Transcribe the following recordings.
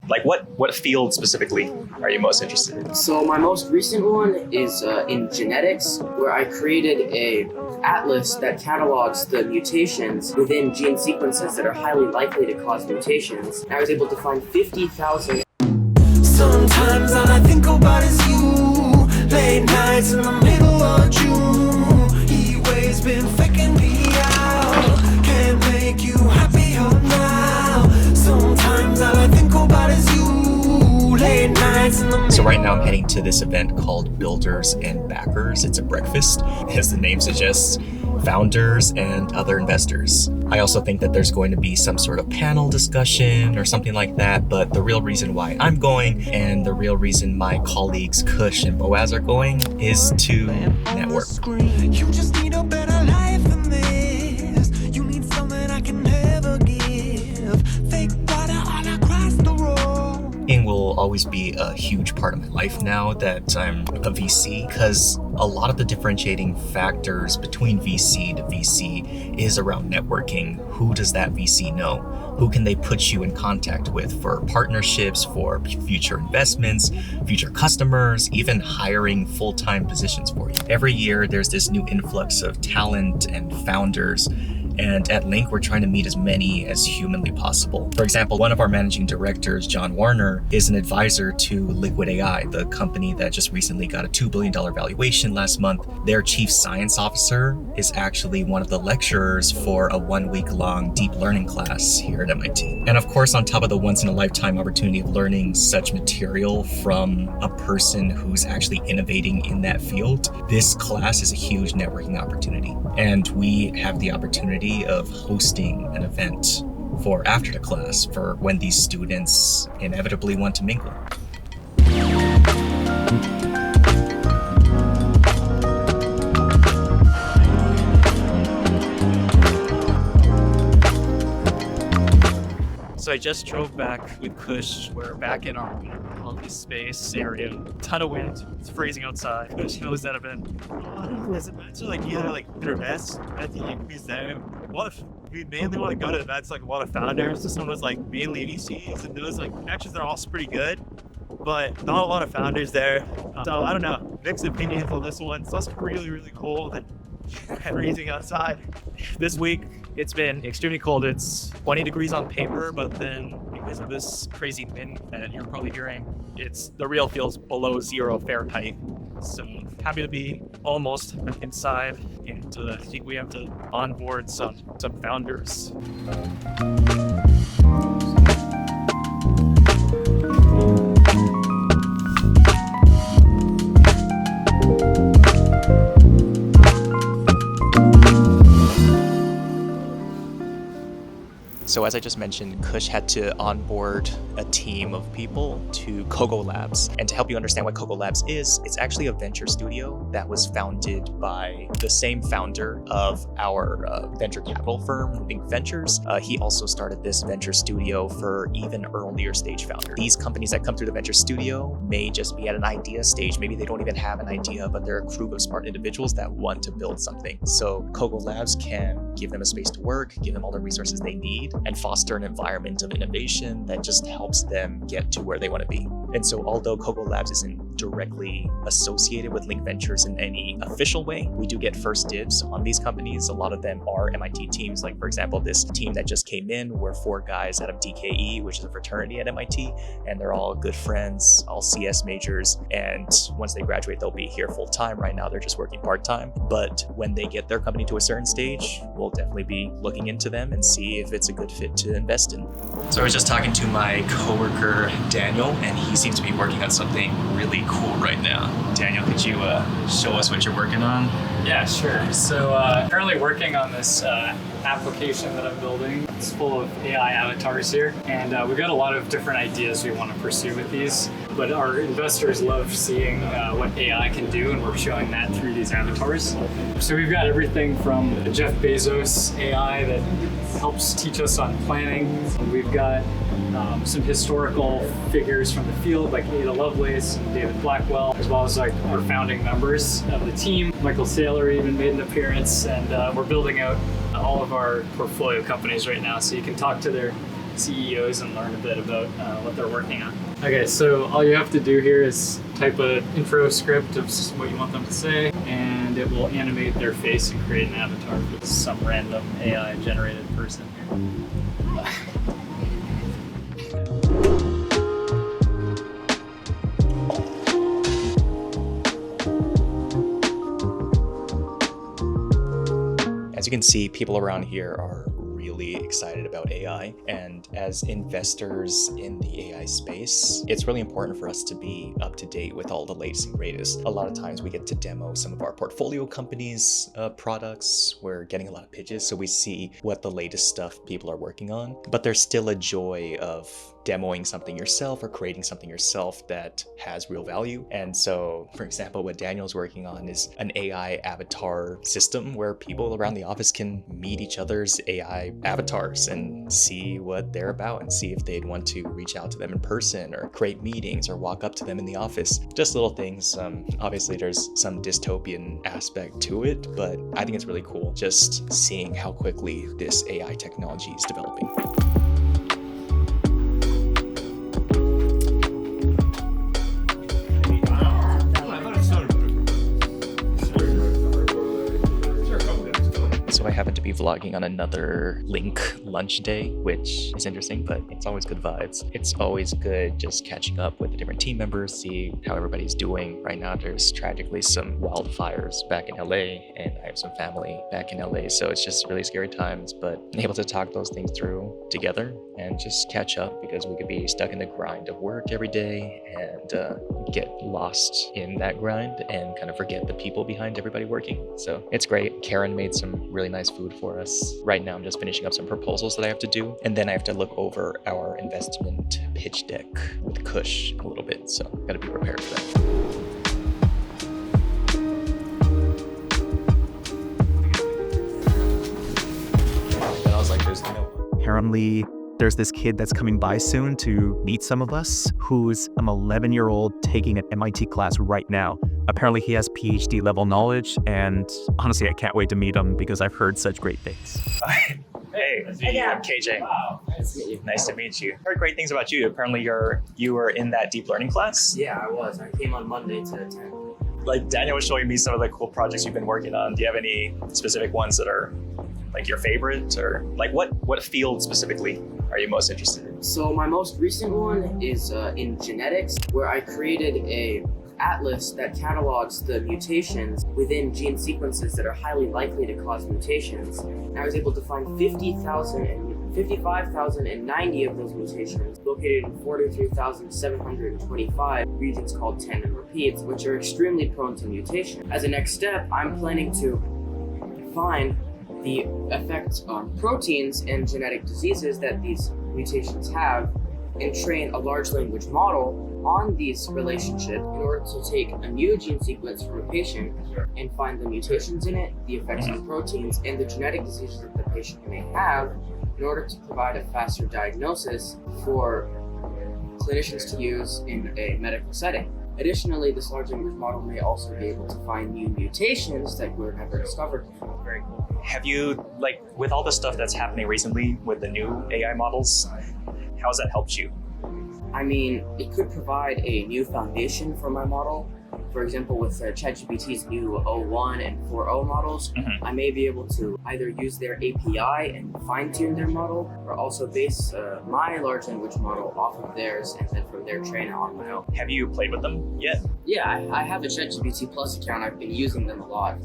Like what field specifically are you most interested in? So my most recent one is in genetics, where I created a atlas that catalogs the mutations within gene sequences that are highly likely to cause mutations. And I was able to find 50,000. Sometimes all I think about is you. Late nights in the middle of June. He always been faking me out. Can't make you happier now. Sometimes all I think about is you. Late nights in the So right now I'm heading to this event called Builders and Backers. It's a breakfast, as the name suggests, founders and other investors. I also think that there's going to be some sort of panel discussion or something like that, but the real reason why I'm going and the real reason my colleagues Kush and Boaz are going is to network. You just need a better life than this. You need something I can never give. Fake water all across the road. Networking will always be a huge part of my life now that I'm a VC, because a lot of the differentiating factors between VC to VC is around networking. Who does that VC know? Who can they put you in contact with for partnerships, for future investments, future customers, even hiring full-time positions for you? Every year, there's this new influx of talent and founders. And at Link, we're trying to meet as many as humanly possible. For example, one of our managing directors, John Warner, is an advisor to Liquid AI, the company that just recently got a $2 billion valuation last month. Their chief science officer is actually one of the lecturers for a 1-week-long deep learning class here at MIT. And of course, on top of the once-in-a-lifetime opportunity of learning such material from a person who's actually innovating in that field, this class is a huge networking opportunity. And we have the opportunity of hosting an event for after the class for when these students inevitably want to mingle. So I just drove back with Kush. We're back in our office space area. Ton of wind. It's freezing outside. Kush knows that I've been. Events are like either like their best. I think like we mainly want to go to events like a lot of founders. This one was like mainly VCs, and those like connections are also pretty good, but not a lot of founders there. So I don't know. Mixed opinions on this one. It's also really, really cold and freezing outside. This week it's been extremely cold. It's 20 degrees on paper, but then because of this crazy wind that you're probably hearing, the real feels below 0 Fahrenheit. So happy to be almost inside, and I think we have to onboard some founders. So as I just mentioned, Kush had to onboard a team of people to Cogo Labs. And to help you understand what Cogo Labs is, it's actually a venture studio that was founded by the same founder of our venture capital firm, Link Ventures. He also started this venture studio for even earlier stage founders. These companies that come through the venture studio may just be at an idea stage. Maybe they don't even have an idea, but they're a crew of smart individuals that want to build something. So Cogo Labs can give them a space to work, give them all the resources they need, and foster an environment of innovation that just helps them get to where they want to be. And so although Cogo Labs isn't directly associated with Link Ventures in any official way, we do get first dibs on these companies. A lot of them are MIT teams. Like for example, this team that just came in were 4 guys out of DKE, which is a fraternity at MIT, and they're all good friends, all CS majors. And once they graduate, they'll be here full time. Right now, they're just working part time. But when they get their company to a certain stage, we'll definitely be looking into them and see if it's a good fit to invest in. So I was just talking to my coworker, Daniel, and he seems to be working on something really cool right now. Daniel, could you show us what you're working on? Yeah, sure. So currently working on this application that I'm building. It's full of AI avatars here, and we've got a lot of different ideas we want to pursue with these, but our investors love seeing what AI can do, and we're showing that through these avatars. So we've got everything from Jeff Bezos AI that helps teach us on planning. We've got some historical figures from the field like Ada Lovelace and David Blackwell, as well as like our founding members of the team. Michael Saylor even made an appearance, and we're building out all of our portfolio companies right now, so you can talk to their CEOs and learn a bit about what they're working on. Okay, so all you have to do here is type an intro script of what you want them to say, and it will animate their face and create an avatar for some random AI generated person here. As you can see, people around here are really excited about AI, and as investors in the AI space, it's really important for us to be up to date with all the latest and greatest. A lot of times we get to demo some of our portfolio companies' products. We're getting a lot of pitches, so we see what the latest stuff people are working on, but there's still a joy of demoing something yourself or creating something yourself that has real value. And so, for example, what Daniel's working on is an AI avatar system where people around the office can meet each other's AI avatars and see what they're about and see if they'd want to reach out to them in person or create meetings or walk up to them in the office. Just little things. Obviously, there's some dystopian aspect to it, but I think it's really cool just seeing how quickly this AI technology is developing. So I happen to be vlogging on another Link lunch day, which is interesting, but it's always good vibes. It's always good just catching up with the different team members, see how everybody's doing. Right now, there's tragically some wildfires back in LA, and I have some family back in LA, so it's just really scary times, but able to talk those things through together and just catch up, because we could be stuck in the grind of work every day and get lost in that grind and kind of forget the people behind everybody working. So it's great. Karen made some really nice food for us. Right now I'm just finishing up some proposals that I have to do, and then I have to look over our investment pitch deck with Kush a little bit, so gotta be prepared for that. And I was like, there's no Apparently, there's this kid that's coming by soon to meet some of us who's an 11-year-old taking an MIT class right now. Apparently he has PhD-level knowledge, and honestly, I can't wait to meet him because I've heard such great things. Hey, I'm KJ. Nice to meet you. Heard great things about you. Apparently you were in that deep learning class? Yeah, I was. I came on Monday to attend. Like Daniel was showing me some of the cool projects you've been working on. Do you have any specific ones that are like your favorite, or like what field specifically are you most interested in? So my most recent one is in genetics, where I created a atlas that catalogs the mutations within gene sequences that are highly likely to cause mutations. And I was able to find 55,090 of those mutations located in 43,725 regions called tandem repeats, which are extremely prone to mutation. As a next step, I'm planning to find the effects on proteins and genetic diseases that these mutations have, and train a large language model on these relationships in order to take a new gene sequence from a patient and find the mutations in it, the effects on proteins, and the genetic diseases that the patient may have, in order to provide a faster diagnosis for clinicians to use in a medical setting. Additionally, this large language model may also be able to find new mutations that were never discovered before. Very cool. Have you, like, with all the stuff that's happening recently with the new AI models, how has that helped you? I mean, it could provide a new foundation for my model. For example, with ChatGPT's new 01 and 4.0 models, I may be able to either use their API and fine-tune their model, or also base my large language model off of theirs and then from there train it on my own. Have you played with them yet? Yeah, I have a ChatGPT Plus account. I've been using them a lot.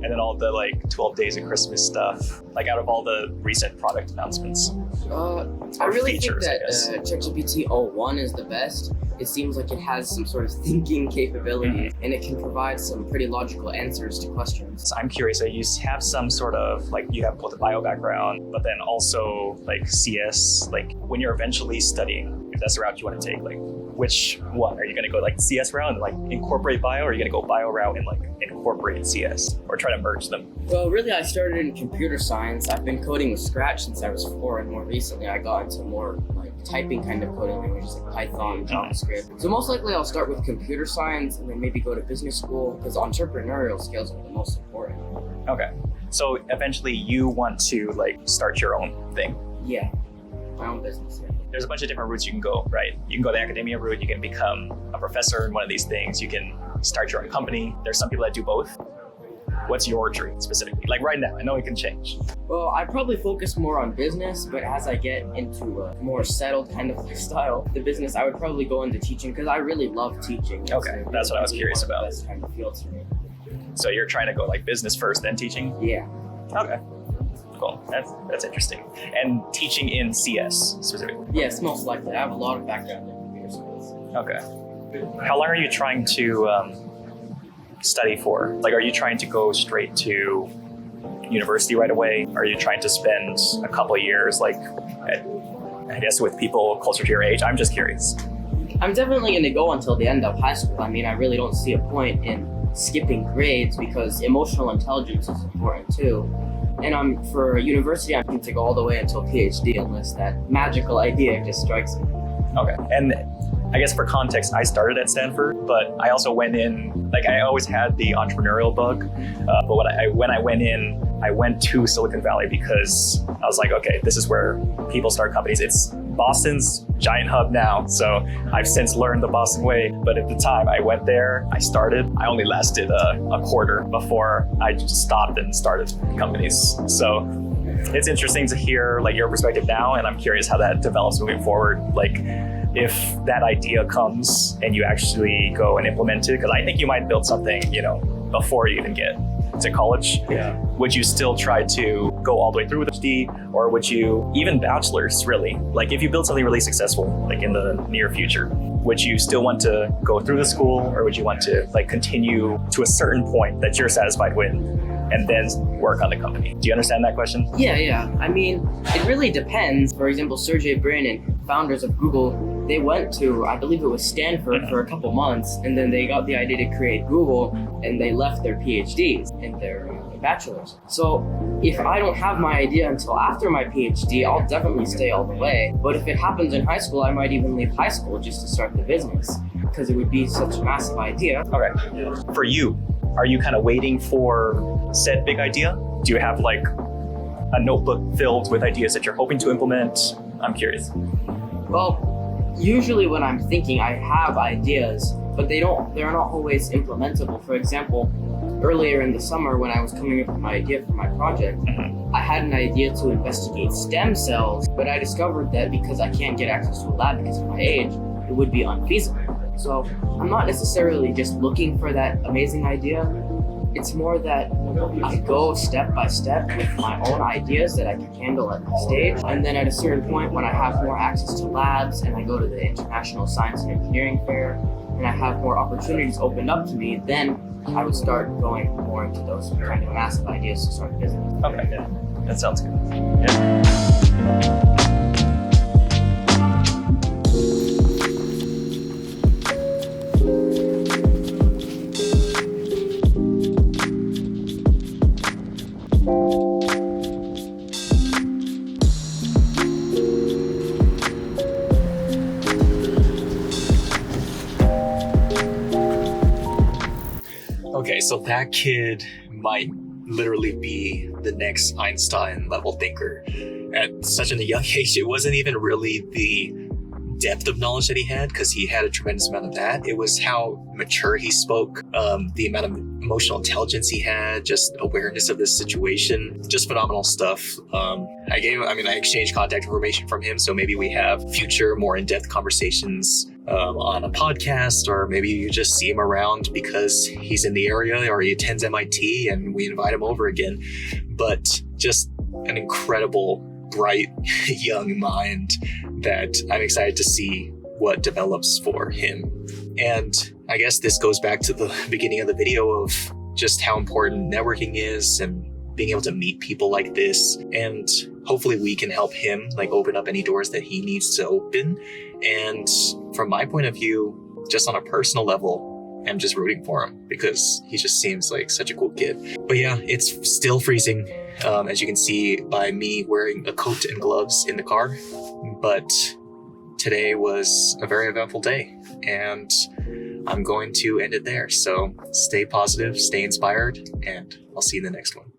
And then all the like 12 days of Christmas stuff, like out of all the recent product announcements. I really think features, that I guess. ChatGPT 01 is the best. It seems like it has some sort of thinking capability, and it can provide some pretty logical answers to questions. So I'm curious, so you have some sort of, like, you have both a bio background, but then also like CS, like when you're eventually studying, if that's the route you want to take, like which one? Are you going to go like CS route and like incorporate bio, or are you going to go bio route and like incorporate CS, or try to merge them? Well, really, I started in computer science. I've been coding with Scratch since I was 4, and more recently I got into more like typing kind of coding languages like Python, JavaScript. So most likely I'll start with computer science and then maybe go to business school, because entrepreneurial skills are the most important. Okay. So eventually you want to like start your own thing. Yeah. my own business. There's a bunch of different routes you can go, right? You can go the academia route, you can become a professor in one of these things, you can start your own company. There's some people that do both. What's your dream specifically? Like right now, I know it can change. Well, I probably focus more on business, but as I get into a more settled kind of lifestyle, the business, I would probably go into teaching because I really love teaching. Okay, that's what I was curious about. That's kind of fields for me. So you're trying to go like business first, then teaching? Yeah. Okay, cool. That's interesting. And teaching in CS specifically? Yes, most likely. I have a lot of background in computer science. Okay. How long are you trying to study for? Like, are you trying to go straight to university right away? Are you trying to spend a couple of years, like, I guess with people closer to your age? I'm just curious. I'm definitely going to go until the end of high school. I mean, I really don't see a point in skipping grades because emotional intelligence is important too. And for university, I'm going to go all the way until PhD unless that magical idea just strikes me. Okay. And I guess for context, I started at Stanford, but I also went in, like I always had the entrepreneurial bug. But when I went in, I went to Silicon Valley because I was like, okay, this is where people start companies. It's Boston's giant hub now. So I've since learned the Boston way. But at the time I went there, I only lasted a quarter before I just stopped and started companies. So it's interesting to hear like your perspective now. And I'm curious how that develops moving forward. Like if that idea comes and you actually go and implement it, because I think you might build something, before you even get to college. Yeah. Would you still try to go all the way through with a PhD, or would you even bachelor's really? Like if you build something really successful, like in the near future, would you still want to go through the school, or would you want to like continue to a certain point that you're satisfied with and then work on the company? Do you understand that question? Yeah. I mean, it really depends. For example, Sergey Brin and founders of Google, they went to, I believe it was Stanford for a couple months, and then they got the idea to create Google, and they left their PhDs and their bachelor's. So if I don't have my idea until after my PhD, I'll definitely stay all the way. But if it happens in high school, I might even leave high school just to start the business because it would be such a massive idea. Okay. For you, are you kind of waiting for said big idea? Do you have like a notebook filled with ideas that you're hoping to implement? I'm curious. Well, usually when I'm thinking, I have ideas, but they're not always implementable. For example, earlier in the summer when I was coming up with my idea for my project, I had an idea to investigate stem cells, but I discovered that because I can't get access to a lab because of my age, it would be unfeasible. So I'm not necessarily just looking for that amazing idea. It's more that I go step by step with my own ideas that I can handle at my stage. And then at a certain point when I have more access to labs and I go to the International Science and Engineering Fair and I have more opportunities opened up to me, then I would start going more into those kind of massive ideas to start a business. Okay, yeah. That sounds good. Yeah. Okay, so that kid might literally be the next Einstein level thinker. At such a young age, it wasn't even really the depth of knowledge that he had, because he had a tremendous amount of that. It was how mature he spoke, the amount of emotional intelligence he had, just awareness of this situation, just phenomenal stuff. I exchanged contact information from him, so maybe we have future more in-depth conversations on a podcast, or maybe you just see him around because he's in the area or he attends MIT and we invite him over again. But just an incredible, bright, young mind that I'm excited to see what develops for him. And I guess this goes back to the beginning of the video of just how important networking is and being able to meet people like this. And hopefully we can help him like open up any doors that he needs to open. And from my point of view, just on a personal level, I'm just rooting for him because he just seems like such a cool kid. But yeah, it's still freezing, as you can see by me wearing a coat and gloves in the car. But today was a very eventful day, and I'm going to end it there. So stay positive, stay inspired, and I'll see you in the next one.